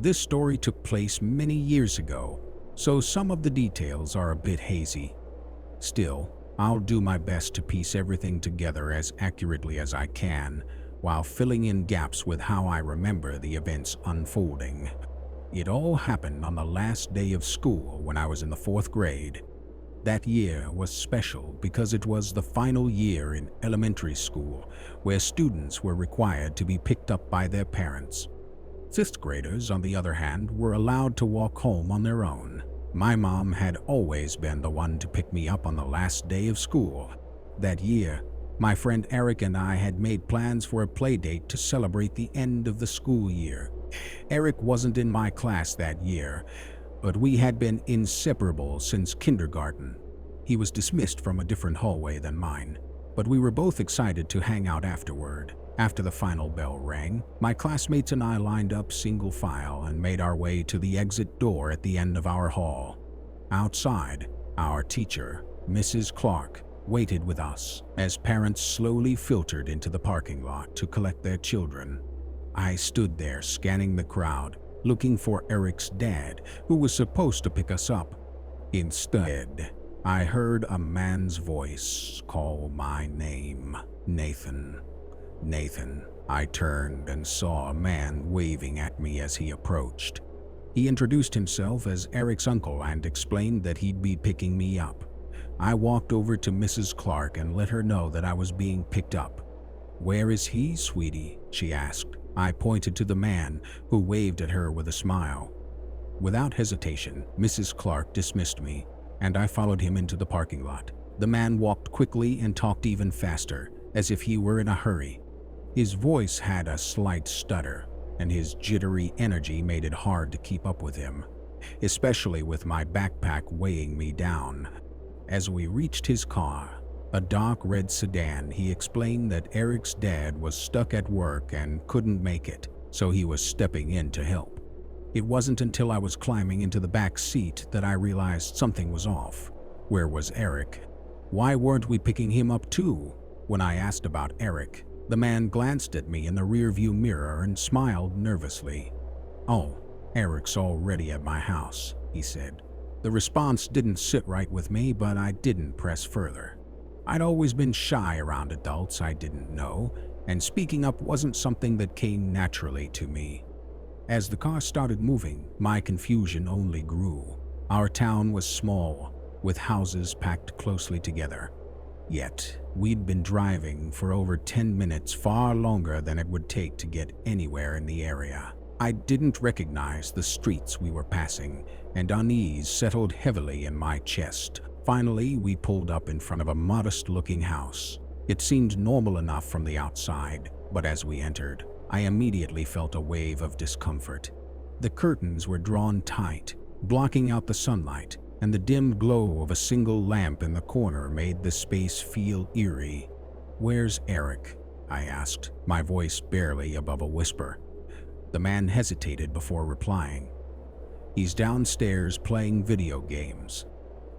This story took place many years ago, so some of the details are a bit hazy. Still, I'll do my best to piece everything together as accurately as I can, while filling in gaps with how I remember the events unfolding. It all happened on the last day of school when I was in the 4th grade. That year was special because it was the final year in elementary school, where students were required to be picked up by their parents. 5th graders, on the other hand, were allowed to walk home on their own. My mom had always been the one to pick me up on the last day of school. That year, my friend Eric and I had made plans for a play date to celebrate the end of the school year. Eric wasn't in my class that year, but we had been inseparable since kindergarten. He was dismissed from a different hallway than mine, but we were both excited to hang out afterward. After the final bell rang, my classmates and I lined up single file and made our way to the exit door at the end of our hall. Outside, our teacher, Mrs. Clark, waited with us as parents slowly filtered into the parking lot to collect their children. I stood there scanning the crowd, looking for Eric's dad, who was supposed to pick us up. Instead, I heard a man's voice call my name, Nathan. Nathan. I turned and saw a man waving at me as he approached. He introduced himself as Eric's uncle and explained that he'd be picking me up. I walked over to Mrs. Clark and let her know that I was being picked up. "Where is he, sweetie?" she asked. I pointed to the man, who waved at her with a smile. Without hesitation, Mrs. Clark dismissed me, and I followed him into the parking lot. The man walked quickly and talked even faster, as if he were in a hurry. His voice had a slight stutter, and his jittery energy made it hard to keep up with him, especially with my backpack weighing me down. As we reached his car, a dark red sedan, he explained that Eric's dad was stuck at work and couldn't make it, so he was stepping in to help. It wasn't until I was climbing into the back seat that I realized something was off. Where was Eric? Why weren't we picking him up too? When I asked about Eric, the man glanced at me in the rearview mirror and smiled nervously. "Oh, Eric's already at my house," he said. The response didn't sit right with me, but I didn't press further. I'd always been shy around adults I didn't know, and speaking up wasn't something that came naturally to me. As the car started moving, my confusion only grew. Our town was small, with houses packed closely together. Yet, we'd been driving for over 10 minutes, far longer than it would take to get anywhere in the area. I didn't recognize the streets we were passing, and unease settled heavily in my chest. Finally, we pulled up in front of a modest-looking house. It seemed normal enough from the outside, but as we entered, I immediately felt a wave of discomfort. The curtains were drawn tight, blocking out the sunlight, and the dim glow of a single lamp in the corner made the space feel eerie. "Where's Eric?" I asked, my voice barely above a whisper. The man hesitated before replying. "He's downstairs playing video games.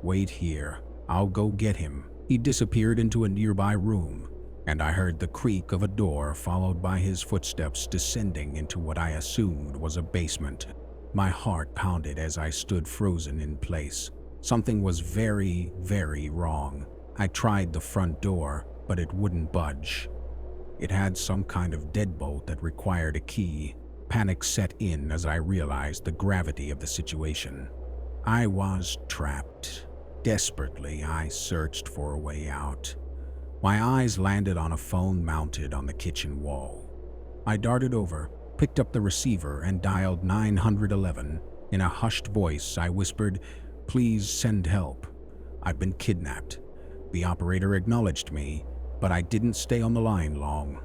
Wait here, I'll go get him." He disappeared into a nearby room, and I heard the creak of a door followed by his footsteps descending into what I assumed was a basement. My heart pounded as I stood frozen in place. Something was very, very wrong. I tried the front door, but it wouldn't budge. It had some kind of deadbolt that required a key. Panic set in as I realized the gravity of the situation. I was trapped. Desperately, I searched for a way out. My eyes landed on a phone mounted on the kitchen wall. I darted over, picked up the receiver, and dialed 911. In a hushed voice, I whispered, "Please send help. I've been kidnapped." The operator acknowledged me, but I didn't stay on the line long.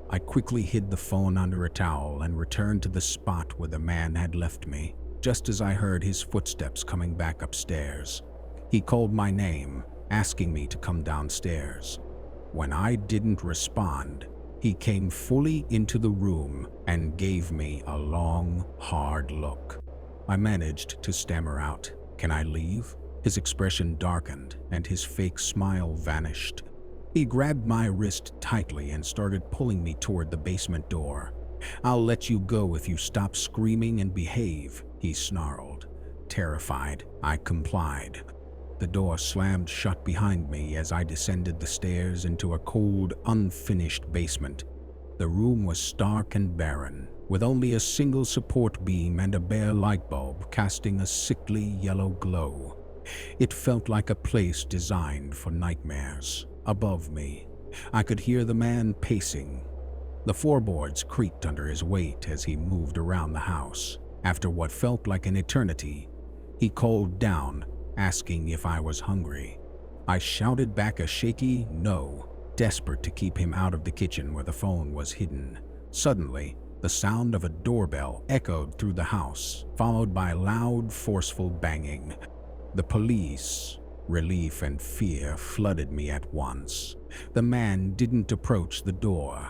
I quickly hid the phone under a towel and returned to the spot where the man had left me, just as I heard his footsteps coming back upstairs. He called my name, asking me to come downstairs. When I didn't respond, he came fully into the room and gave me a long, hard look. I managed to stammer out, "Can I leave?" His expression darkened and his fake smile vanished. He grabbed my wrist tightly and started pulling me toward the basement door. "I'll let you go if you stop screaming and behave," he snarled. Terrified, I complied. The door slammed shut behind me as I descended the stairs into a cold, unfinished basement. The room was stark and barren, with only a single support beam and a bare light bulb casting a sickly yellow glow. It felt like a place designed for nightmares. Above me, I could hear the man pacing. The floorboards creaked under his weight as he moved around the house. After what felt like an eternity, he called down, asking if I was hungry. I shouted back a shaky no, desperate to keep him out of the kitchen where the phone was hidden. Suddenly, the sound of a doorbell echoed through the house, followed by loud, forceful banging. The police, relief and fear flooded me at once. The man didn't approach the door.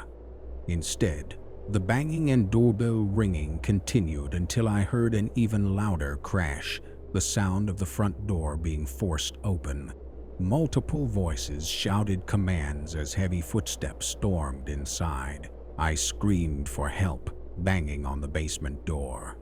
Instead, the banging and doorbell ringing continued until I heard an even louder crash, the sound of the front door being forced open. Multiple voices shouted commands as heavy footsteps stormed inside. I screamed for help, banging on the basement door.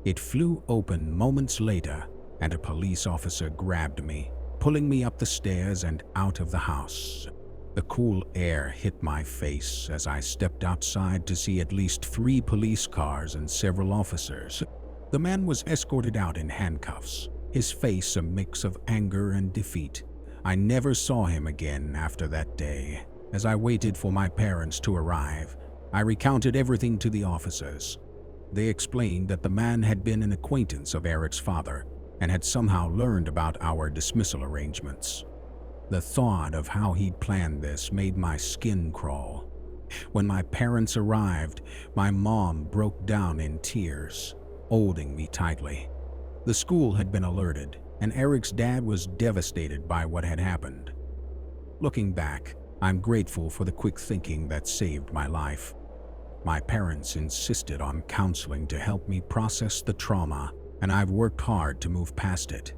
It flew open moments later, and a police officer grabbed me, pulling me up the stairs and out of the house. The cool air hit my face as I stepped outside to see at least 3 police cars and several officers. The man was escorted out in handcuffs, his face a mix of anger and defeat. I never saw him again after that day. As I waited for my parents to arrive, I recounted everything to the officers. They explained that the man had been an acquaintance of Eric's father and had somehow learned about our dismissal arrangements. The thought of how he'd planned this made my skin crawl. When my parents arrived, my mom broke down in tears, holding me tightly. The school had been alerted, and Eric's dad was devastated by what had happened. Looking back, I'm grateful for the quick thinking that saved my life. My parents insisted on counseling to help me process the trauma, and I've worked hard to move past it.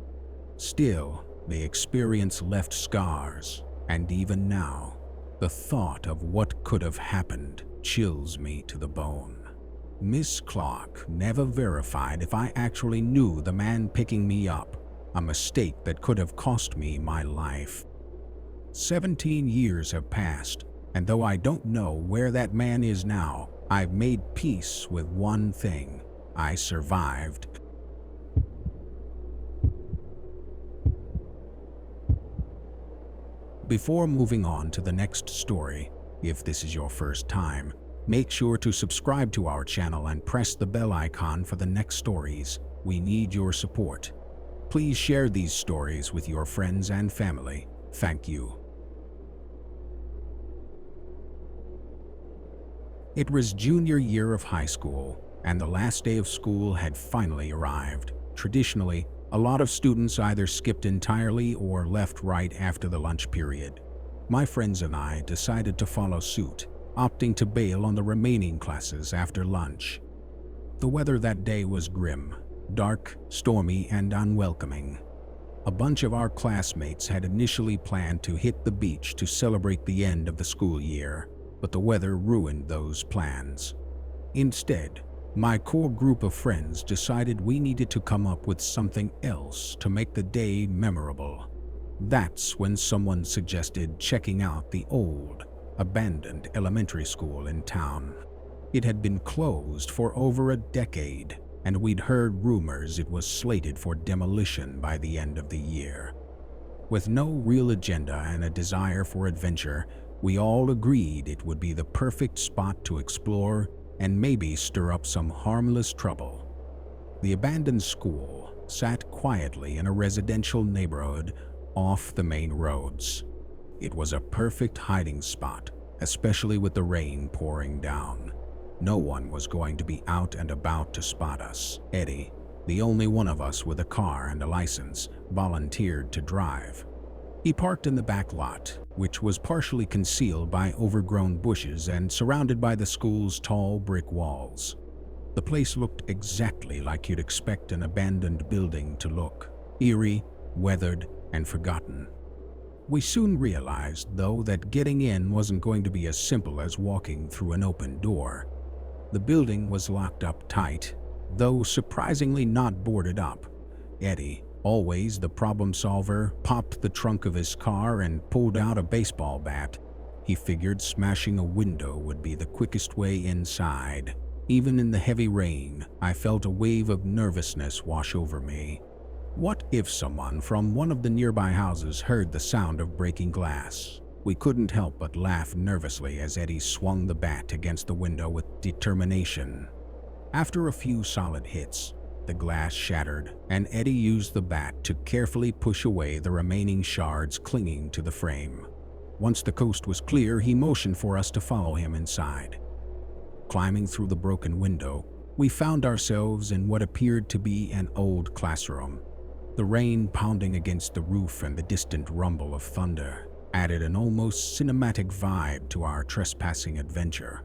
Still, the experience left scars, and even now, the thought of what could have happened chills me to the bone. Miss Clark never verified if I actually knew the man picking me up, a mistake that could have cost me my life. 17 years have passed, and though I don't know where that man is now, I've made peace with one thing: I survived. Before moving on to the next story, if this is your first time, make sure to subscribe to our channel and press the bell icon for the next stories. We need your support. Please share these stories with your friends and family. Thank you. It was junior year of high school, and the last day of school had finally arrived. Traditionally, a lot of students either skipped entirely or left right after the lunch period. My friends and I decided to follow suit, opting to bail on the remaining classes after lunch. The weather that day was grim, dark, stormy, and unwelcoming. A bunch of our classmates had initially planned to hit the beach to celebrate the end of the school year, but the weather ruined those plans. Instead, my core group of friends decided we needed to come up with something else to make the day memorable. That's when someone suggested checking out the old, abandoned elementary school in town. It had been closed for over a decade, and we'd heard rumors it was slated for demolition by the end of the year. With no real agenda and a desire for adventure, we all agreed it would be the perfect spot to explore and maybe stir up some harmless trouble. The abandoned school sat quietly in a residential neighborhood off the main roads. It was a perfect hiding spot, especially with the rain pouring down. No one was going to be out and about to spot us. Eddie, the only one of us with a car and a license, volunteered to drive. He parked in the back lot, which was partially concealed by overgrown bushes and surrounded by the school's tall brick walls. The place looked exactly like you'd expect an abandoned building to look: eerie, weathered, and forgotten. We soon realized, though, that getting in wasn't going to be as simple as walking through an open door. The building was locked up tight, though surprisingly not boarded up. Eddie, always the problem solver, popped the trunk of his car and pulled out a baseball bat. He figured smashing a window would be the quickest way inside. Even in the heavy rain, I felt a wave of nervousness wash over me. What if someone from one of the nearby houses heard the sound of breaking glass? We couldn't help but laugh nervously as Eddie swung the bat against the window with determination. After a few solid hits, the glass shattered, and Eddie used the bat to carefully push away the remaining shards clinging to the frame. Once the coast was clear, he motioned for us to follow him inside. Climbing through the broken window, we found ourselves in what appeared to be an old classroom. The rain pounding against the roof and the distant rumble of thunder added an almost cinematic vibe to our trespassing adventure.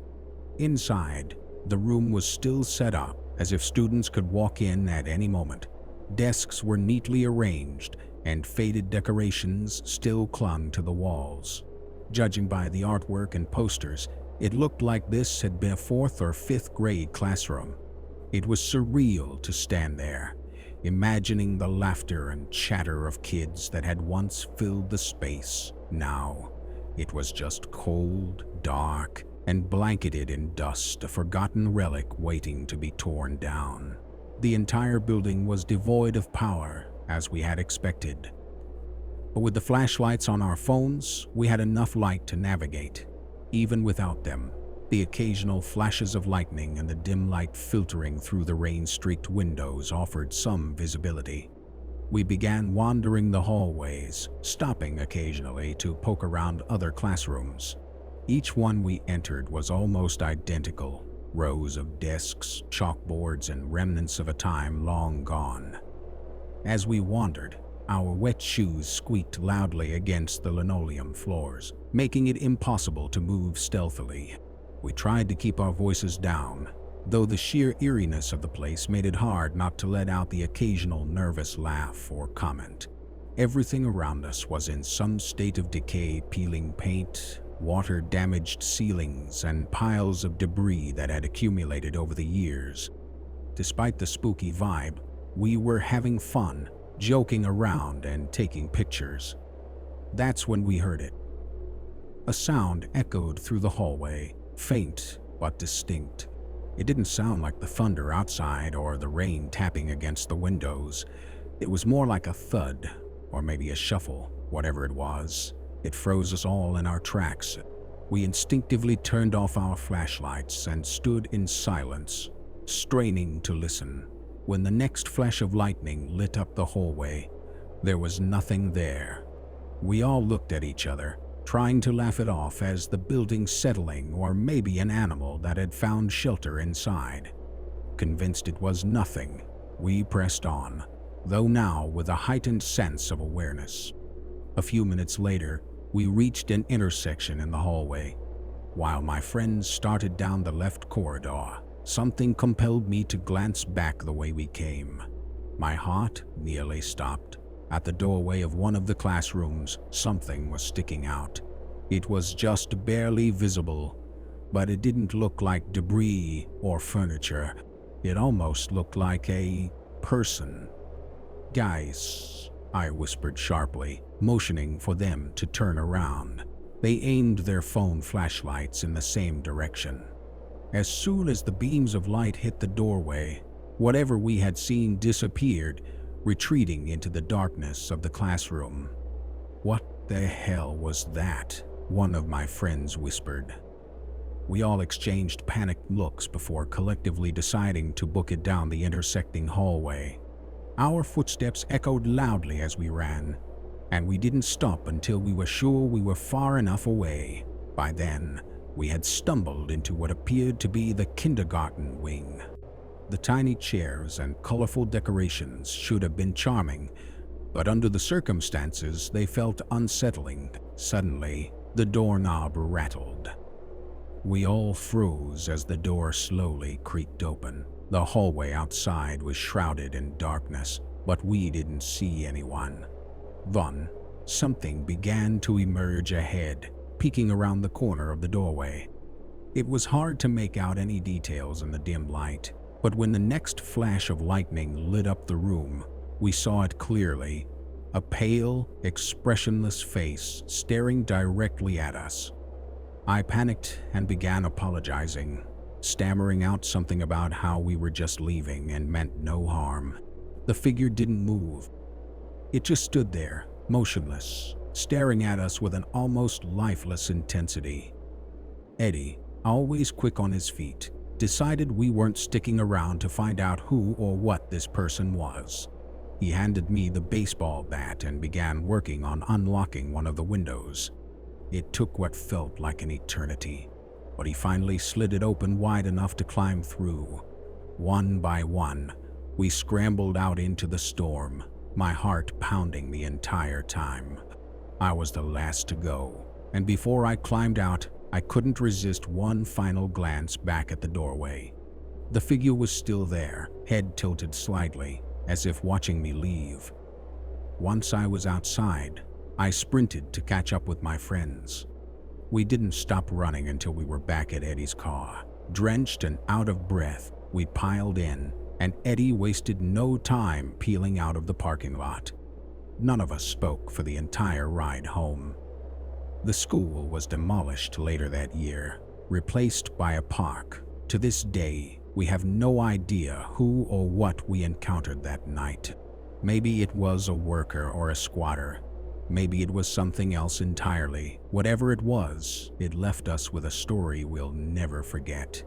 Inside, the room was still set up as if students could walk in at any moment. Desks were neatly arranged, and faded decorations still clung to the walls. Judging by the artwork and posters, it looked like this had been a 4th or 5th grade classroom. It was surreal to stand there, imagining the laughter and chatter of kids that had once filled the space. Now, it was just cold, dark, and blanketed in dust, a forgotten relic waiting to be torn down. The entire building was devoid of power, as we had expected. But with the flashlights on our phones, we had enough light to navigate. Even without them, the occasional flashes of lightning and the dim light filtering through the rain-streaked windows offered some visibility. We began wandering the hallways, stopping occasionally to poke around other classrooms. Each one we entered was almost identical, rows of desks, chalkboards, and remnants of a time long gone. As we wandered, our wet shoes squeaked loudly against the linoleum floors, making it impossible to move stealthily. We tried to keep our voices down, though the sheer eeriness of the place made it hard not to let out the occasional nervous laugh or comment. Everything around us was in some state of decay: peeling paint, water-damaged ceilings, and piles of debris that had accumulated over the years. Despite the spooky vibe, we were having fun, joking around and taking pictures. That's when we heard it. A sound echoed through the hallway, faint but distinct. It didn't sound like the thunder outside or the rain tapping against the windows. It was more like a thud, or maybe a shuffle, whatever it was. It froze us all in our tracks. We instinctively turned off our flashlights and stood in silence, straining to listen. When the next flash of lightning lit up the hallway, there was nothing there. We all looked at each other, trying to laugh it off as the building settling, or maybe an animal that had found shelter inside. Convinced it was nothing, we pressed on, though now with a heightened sense of awareness. A few minutes later, we reached an intersection in the hallway. While my friends started down the left corridor, something compelled me to glance back the way we came. My heart nearly stopped. At the doorway of one of the classrooms, something was sticking out. It was just barely visible, but it didn't look like debris or furniture. It almost looked like a person. "Guys," I whispered sharply, motioning for them to turn around. They aimed their phone flashlights in the same direction. As soon as the beams of light hit the doorway, whatever we had seen disappeared, retreating into the darkness of the classroom. "What the hell was that?" one of my friends whispered. We all exchanged panicked looks before collectively deciding to book it down the intersecting hallway. Our footsteps echoed loudly as we ran, and we didn't stop until we were sure we were far enough away. By then, we had stumbled into what appeared to be the kindergarten wing. The tiny chairs and colorful decorations should have been charming, but under the circumstances, they felt unsettling. Suddenly, the doorknob rattled. We all froze as the door slowly creaked open. The hallway outside was shrouded in darkness, but we didn't see anyone. Then, something began to emerge ahead, peeking around the corner of the doorway. It was hard to make out any details in the dim light, but when the next flash of lightning lit up the room, we saw it clearly. A pale, expressionless face staring directly at us. I panicked and began apologizing, stammering out something about how we were just leaving and meant no harm. The figure didn't move. It just stood there, motionless, staring at us with an almost lifeless intensity. Eddie, always quick on his feet, decided we weren't sticking around to find out who or what this person was. He handed me the baseball bat and began working on unlocking one of the windows. It took what felt like an eternity, but he finally slid it open wide enough to climb through. One by one, we scrambled out into the storm, my heart pounding the entire time. I was the last to go, and before I climbed out, I couldn't resist one final glance back at the doorway. The figure was still there, head tilted slightly, as if watching me leave. Once I was outside, I sprinted to catch up with my friends. We didn't stop running until we were back at Eddie's car. Drenched and out of breath, we piled in, and Eddie wasted no time peeling out of the parking lot. None of us spoke for the entire ride home. The school was demolished later that year, replaced by a park. To this day, we have no idea who or what we encountered that night. Maybe it was a worker or a squatter. Maybe it was something else entirely. Whatever it was, it left us with a story we'll never forget.